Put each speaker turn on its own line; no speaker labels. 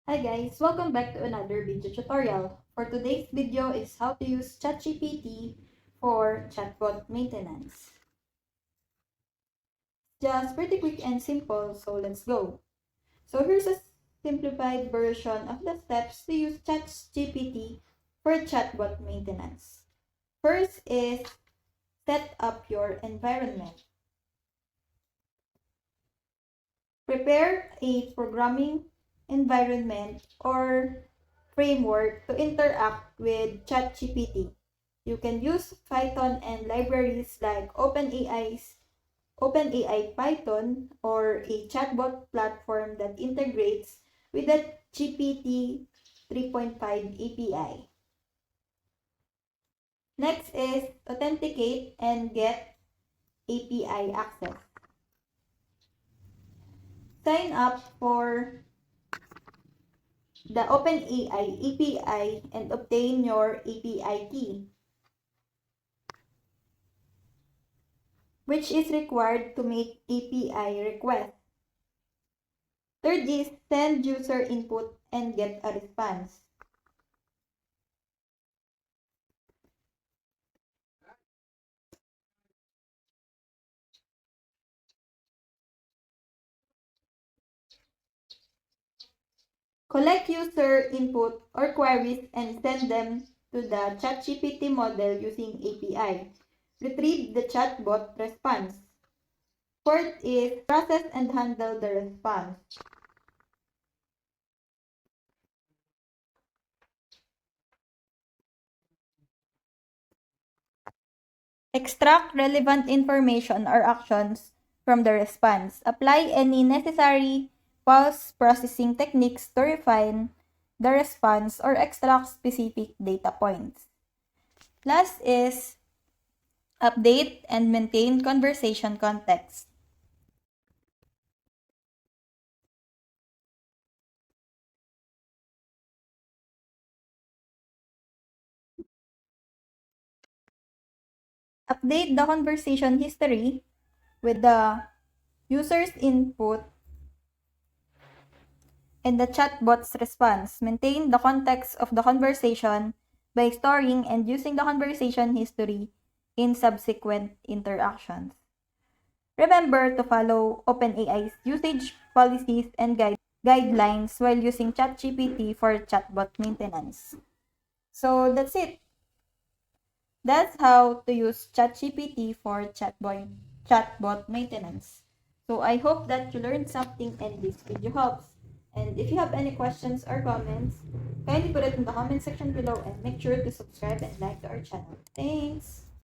Hi guys, welcome back to another video tutorial. For today's video is how to use ChatGPT for chatbot maintenance. Just pretty quick and simple, so let's go. So here's a simplified version of the steps to use ChatGPT for chatbot maintenance. First is set up your environment. Prepare a programming environment or framework to interact with ChatGPT. You can use Python and libraries like OpenAI Python or a chatbot platform that integrates with the GPT 3.5 API. Next is authenticate and get API access. Sign up for the OpenAI API and obtain your API key, which is required to make API requests. Third is send user input and get a response. Collect user input or queries and send them to the ChatGPT model using API. Retrieve the chatbot response. Fourth is process and handle the response. Extract relevant information or actions from the response. Apply any necessary post-processing techniques to refine the response or extract specific data points. Last is update and maintain conversation context. Update the conversation history with the user's input and the chatbot's response. Maintain the context of the conversation by storing and using the conversation history in subsequent interactions. Remember to follow OpenAI's usage policies and guidelines while using ChatGPT for chatbot maintenance. So that's it. That's how to use ChatGPT for chatbot maintenance. So I hope that you learned something and this video helps. And if you have any questions or comments, kindly put it in the comment section below and make sure to subscribe and like to our channel. Thanks!